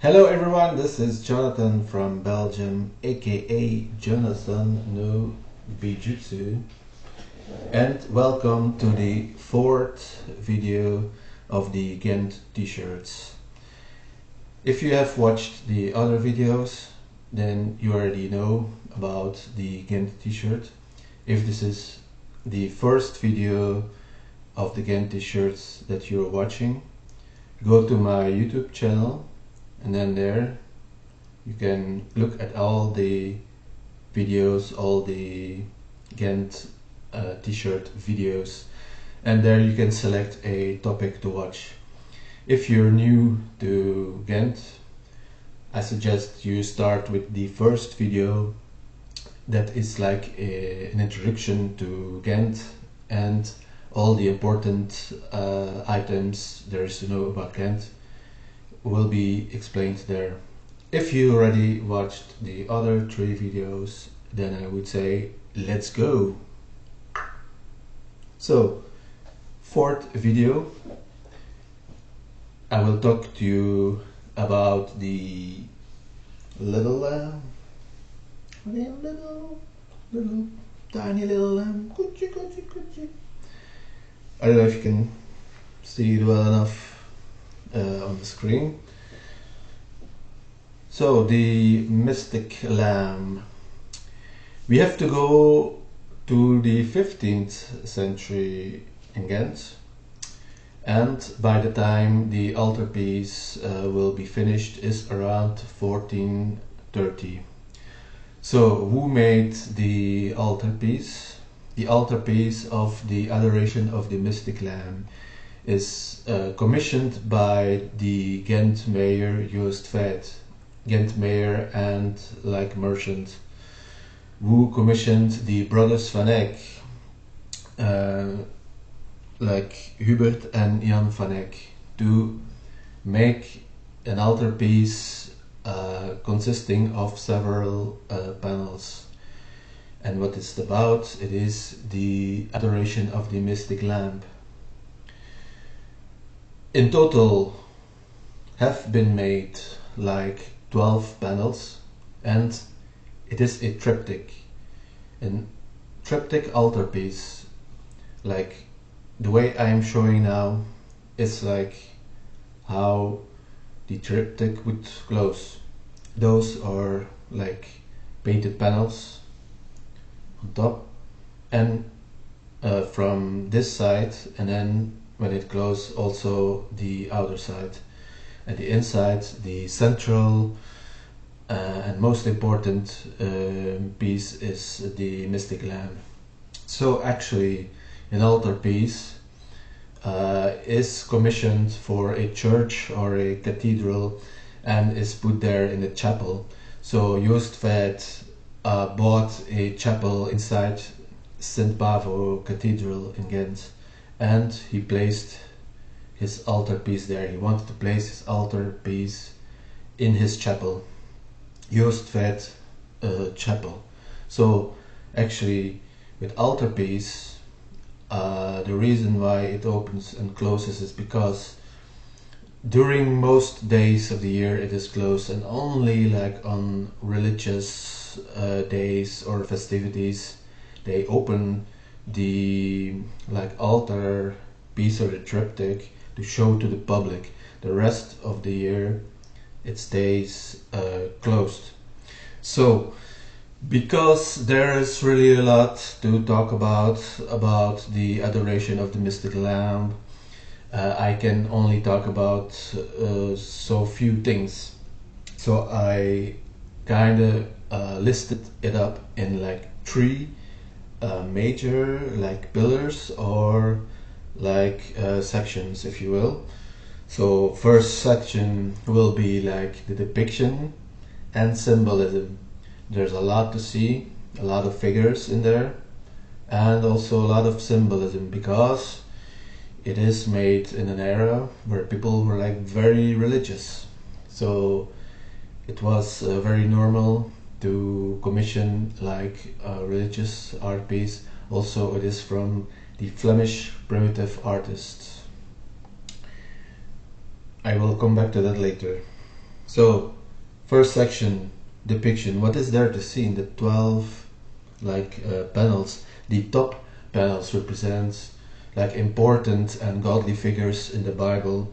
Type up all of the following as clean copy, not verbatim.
Hello everyone, this is Jonathan from Belgium, aka Jonathan no Bijutsu, and welcome to the fourth video of the Ghent t-shirts. If you have watched the other videos, then you already know about the Ghent t-shirt. If this is the first video of the Ghent t-shirts that you're watching, go to my YouTube channel, and then there you can look at all the videos, all the Ghent t-shirt videos, and there you can select a topic to watch. If you're new to Ghent, I suggest you start with the first video that is like an introduction to Ghent and all the important items there is to know about Ghent will be explained there. If you already watched the other three videos, then I would say let's go. So, fourth video, I will talk to you about the little tiny little lamb. I don't know if you can see it well enough on the screen. So the mystic lamb, we have to go to the 15th century in Ghent, and by the time the altarpiece will be finished is around 1430. So who made the altarpiece? The altarpiece of the Adoration of the Mystic Lamb is commissioned by the Ghent mayor Joost Vet, Ghent mayor and like merchant, who commissioned the brothers van Eyck, like Hubert and Jan van Eyck, to make an altarpiece consisting of several panels. And what it's about, it is the Adoration of the Mystic Lamb. In total have been made like 12 panels, and it is a triptych. A triptych altarpiece, like the way I am showing now, is like how the triptych would close. Those are like painted panels on top, and from this side, and then when it closes also the outer side. And the inside, the central and most important piece is the Mystic Lamb. So actually an altarpiece is commissioned for a church or a cathedral and is put there in the chapel. So Joost Vet bought a chapel inside St. Bavo Cathedral in Ghent, and he placed his altarpiece there. He wanted to place his altarpiece in his chapel, Joost Vet chapel. So actually with altarpiece, the reason why it opens and closes is because during most days of the year it is closed, and only like on religious days or festivities they open the like altar piece or the triptych to show to the public. The rest of the year it stays closed. So because there is really a lot to talk about the Adoration of the Mystic Lamb, I can only talk about so few things. So I kinda listed it up in like three major like pillars or like sections, if you will. So first section will be like the depiction and symbolism. There's a lot to see, a lot of figures in there, and also a lot of symbolism, because it is made in an era where people were like very religious. So it was very normal to commission like a religious art piece. Also it is from the Flemish primitive artists. I will come back to that later. So, first section, depiction. What is there to see in the 12 panels? The top panels represent like important and godly figures in the Bible,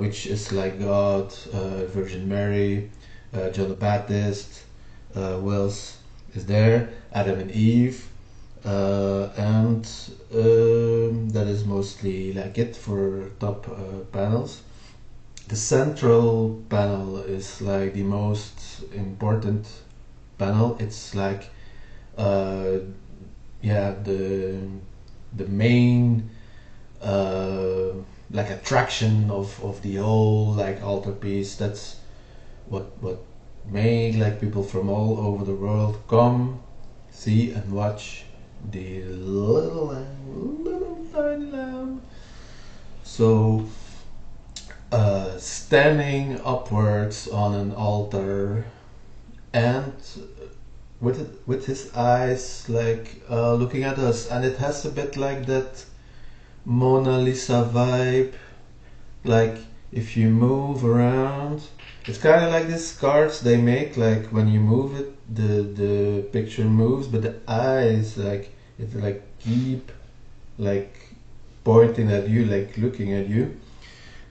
which is like God, Virgin Mary, John the Baptist, who else is there? Adam and Eve, and that is mostly like it for top panels. The central panel is like the most important panel. It's like the main like attraction of the whole like altarpiece. That's what made like people from all over the world come, see and watch the little tiny lamb. So standing upwards on an altar and with his eyes like looking at us, and it has a bit like that Mona Lisa vibe. Like if you move around, it's kind of like these cards they make, like when you move it the picture moves, but the eyes like it like keep like pointing at you, like looking at you.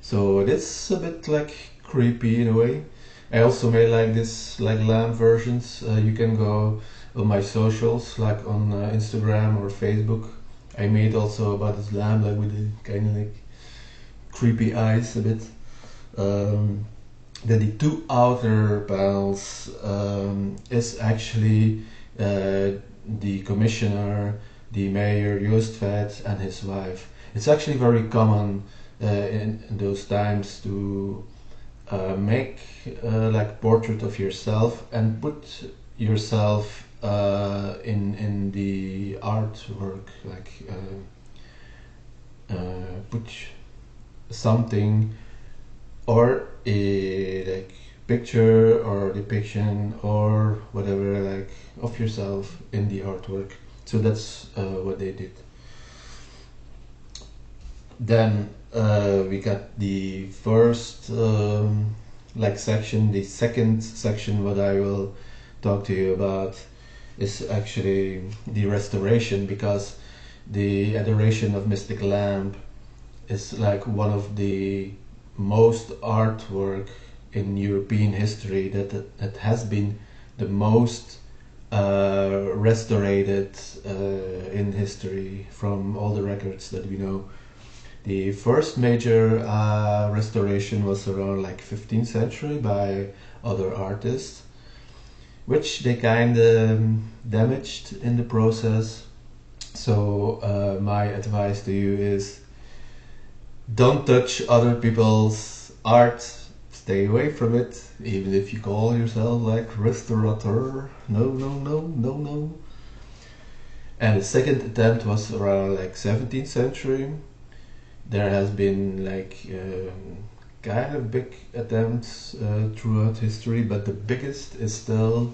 So it's a bit like creepy in a way. I also made like this like lamb versions. You can go on my socials, like on Instagram or Facebook. I made also about this lamb, like with the kind of like creepy eyes a bit. Then the two outer panels is actually the commissioner, the mayor Joostvedt, and his wife. It's actually very common in those times to make like portrait of yourself and put yourself in the artwork, like put something or a like picture or depiction or whatever like of yourself in the artwork. So that's what they did. Then we got the first like section. The second section, what I will talk to you about, is actually the restoration, because the Adoration of Mystic Lamb is like one of the most artwork in European history that has been the most restored in history from all the records that we know. The first major restoration was around like 15th century by other artists, which they kind of damaged in the process. So my advice to you is, don't touch other people's art, stay away from it, even if you call yourself like restaurateur. No, no, no, no, no. And the second attempt was around like 17th century. There has been like kind of big attempts throughout history, but the biggest is still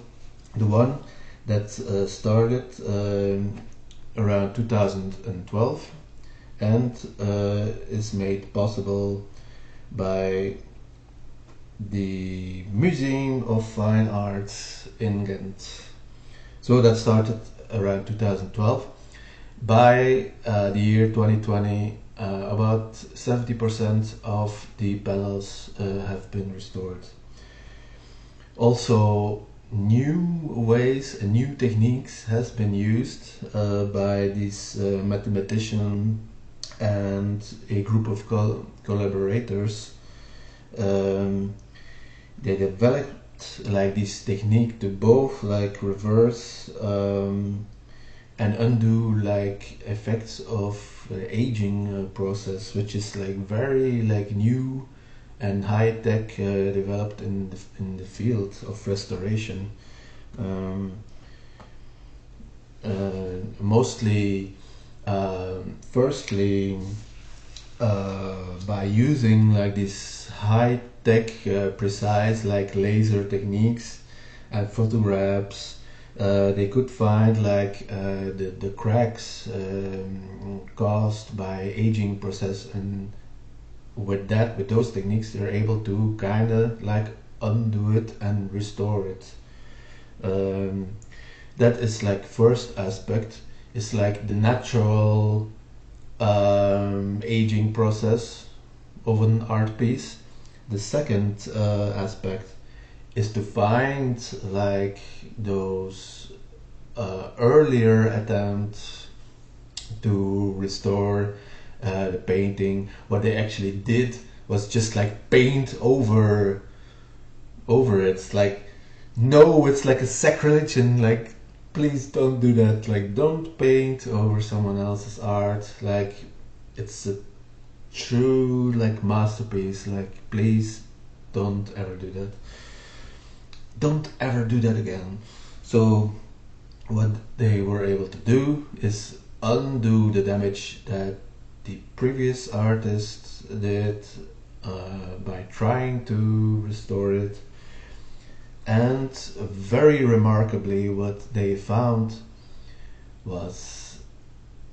the one that started around 2012 and is made possible by the Museum of Fine Arts in Ghent. So that started around 2012. By the year 2020, about 70% of the panels have been restored. Also, new ways and new techniques has been used by these mathematicians and a group of collaborators. They developed like this technique to both like reverse and undo like effects of aging process, which is like very like new and high tech, developed in the field of restoration. Mostly, firstly, by using like this high tech, precise like laser techniques and photographs. They could find like the cracks caused by aging process, and with those techniques they're able to kind of like undo it and restore it. That is like first aspect, is like the natural aging process of an art piece. The second aspect is to find like those earlier attempts to restore the painting. What they actually did was just like paint over it. Like, no, it's like a sacrilege, and like, please don't do that. Like, don't paint over someone else's art. Like, it's a true like masterpiece. Like, please don't ever do that. Don't ever do that again. So what they were able to do is undo the damage that the previous artists did by trying to restore it. And very remarkably, what they found was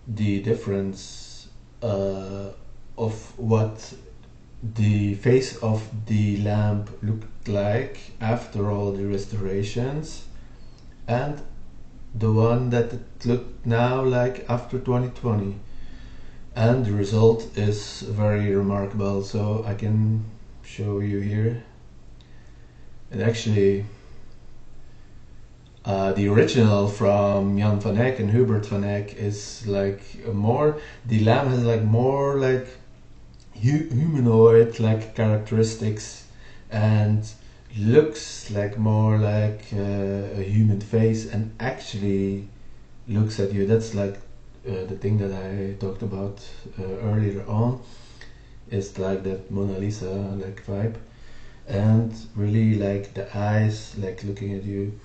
the difference of what the face of the lamp looked like after all the restorations, and the one that it looked now like after 2020. And the result is very remarkable, so I can show you here. And actually, the original from Jan van Eyck and Hubert van Eyck is like more, the lamb has like more like humanoid like characteristics and looks like more like a human face, and actually looks at you. That's like the thing that I talked about earlier on, is like that Mona Lisa like vibe, and really like the eyes like looking at you.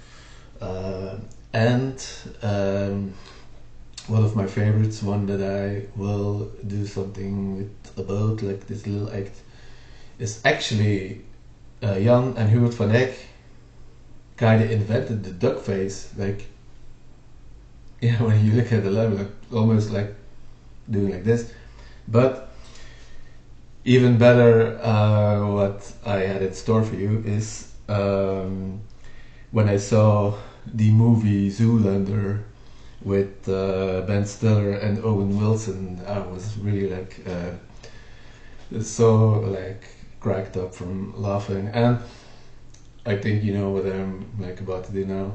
And one of my favorites, one that I will do something with about, like this little act, is actually Jan and Hubert van Eyck kind of invented the duck face. Like, yeah, when you look at the lamp, like almost like doing like this. But even better, what I had in store for you is when I saw the movie Zoolander with Ben Stiller and Owen Wilson, I was really like so like cracked up from laughing. And I think you know what I'm like about to do now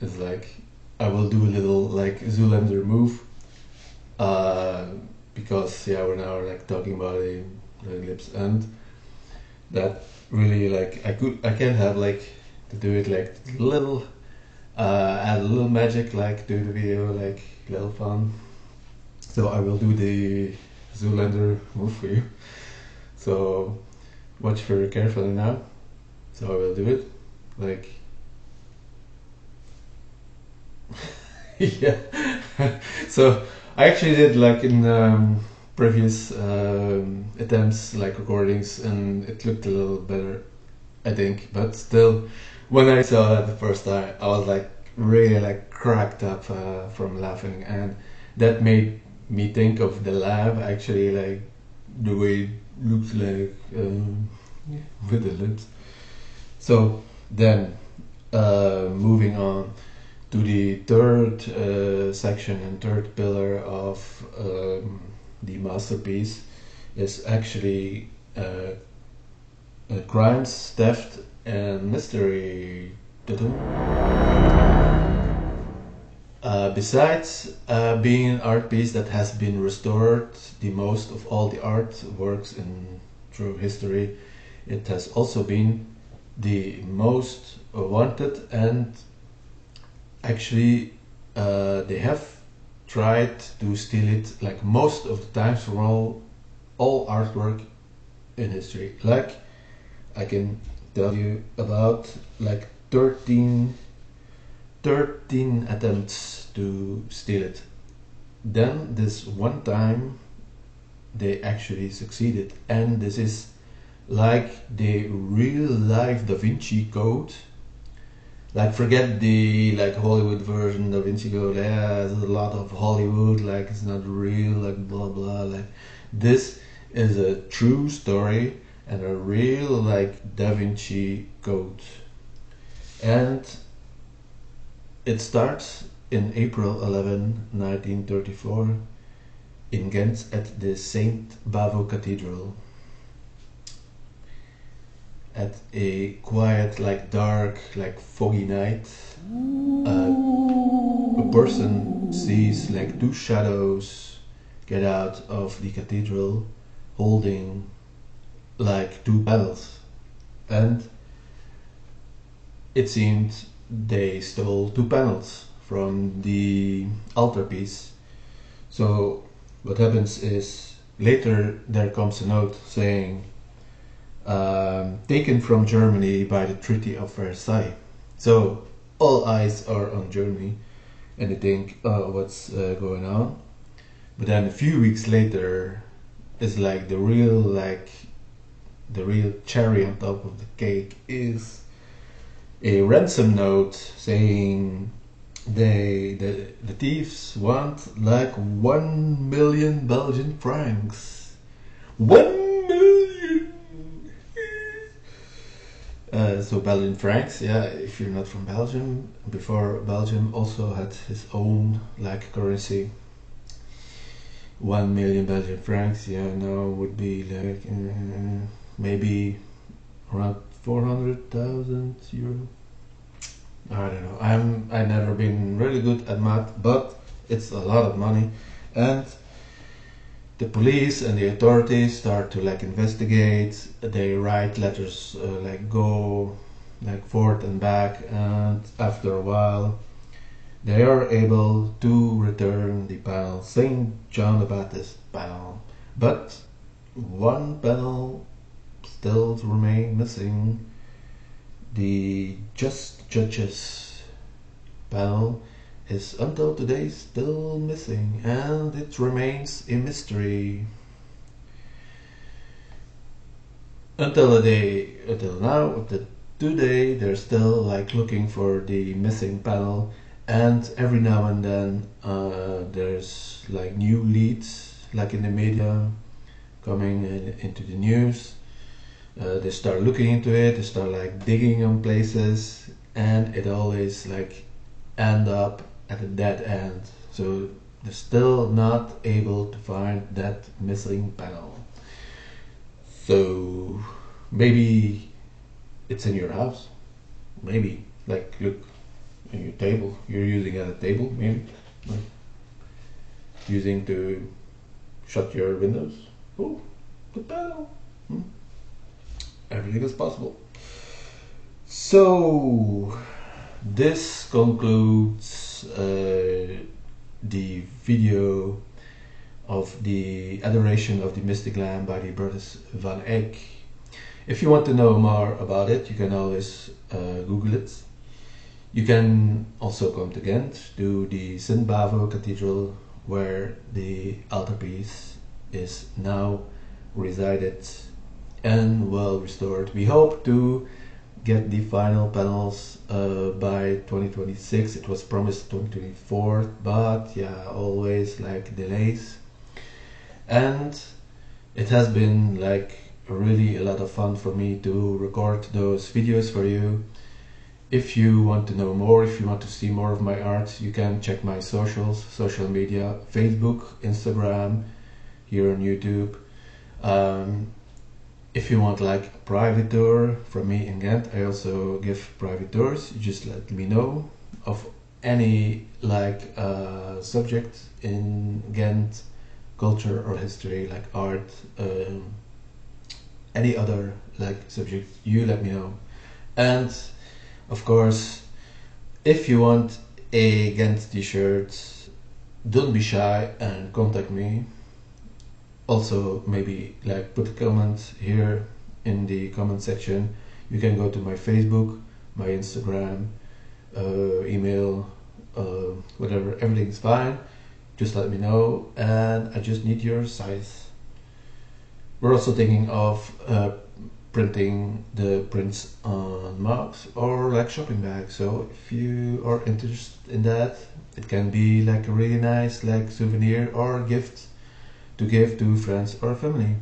is like I will do a little like Zoolander move because yeah, we're now like talking about the lips, and that really like I can have like to do it like little add a little magic, like do the video like little fun. So I will do the Zoolander move for you, so watch very carefully now. So I will do it like yeah. So I actually did like in previous attempts like recordings, and it looked a little better I think, but still when I saw that the first time I was like really like cracked up from laughing, and that made me think of the lab actually, like the way it looks like with the lips. So then moving on to the third section and third pillar of the masterpiece is actually crimes, theft and mystery. Besides being an art piece that has been restored the most of all the artworks in through history, it has also been the most wanted, and actually they have tried to steal it like most of the times from all artwork in history. Like I can tell you about like 13 attempts to steal it. Then this one time they actually succeeded, and this is like the real life Da Vinci Code. Like forget the like Hollywood version Da Vinci Code. Yeah, there's a lot of Hollywood, like it's not real, like blah blah. Like this is a true story, and a real like Da Vinci Code. And it starts in April 11, 1934 in Ghent at the St. Bavo Cathedral. At a quiet, like dark, like foggy night, a person sees like two shadows get out of the cathedral holding like two panels, and it seemed they stole two panels from the altarpiece. So what happens is later there comes a note saying taken from Germany by the Treaty of Versailles. So all eyes are on Germany and they think, oh, what's going on? But then a few weeks later is like the real cherry on top of the cake is a ransom note saying the thieves want like 1 million Belgian francs. 1 million! So Belgian francs, yeah, if you're not from Belgium, before Belgium also had his own like currency. 1 million Belgian francs, yeah, now would be like maybe around 400,000 euro. I don't know. I never been really good at math, but it's a lot of money, and the police and the authorities start to like investigate. They write letters, like go like forth and back, and after a while, they are able to return the panel, Saint John the Baptist panel, but one panel still remain missing. The Just Judges panel is until today still missing, and it remains a mystery. Until now, up to today, they're still like looking for the missing panel, and every now and then there's like new leads, like in the media, coming into the news. They start looking into it, they start like digging on places, and it always like end up at a dead end. So they're still not able to find that missing panel. So maybe it's in your house. Maybe like look in your table. You're using it as a table, maybe like using to shut your windows. Oh, the panel. Everything is possible. So this concludes the video of the Adoration of the Mystic Lamb by the brothers van Eyck. If you want to know more about it, you can always Google it. You can also come to Ghent to the St. Bavo Cathedral, where the altarpiece is now resided and well restored. We hope to get the final panels by 2026. It was promised 2024, but yeah, always like delays. And it has been like really a lot of fun for me to record those videos for you. If you want to know more, if you want to see more of my art, you can check my social media, Facebook, Instagram, here on YouTube. If you want like a private tour from me in Ghent, I also give private tours. You just let me know of any like subject in Ghent, culture or history, like art, any other like subject, you let me know. And of course, if you want a Ghent t-shirt, don't be shy and contact me. Also, maybe like put a comment here in the comment section. You can go to my Facebook, my Instagram, email, whatever, everything's fine. Just let me know, and I just need your size. We're also thinking of printing the prints on mugs or like shopping bags. So if you are interested in that, it can be like a really nice like souvenir or gift to give to friends or family.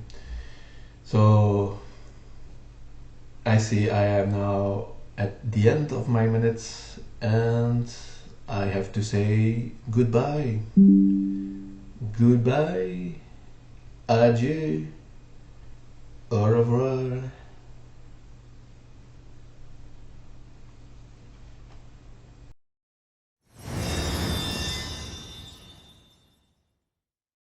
So I see I am now at the end of my minutes and I have to say goodbye. Goodbye. Adieu. Au revoir.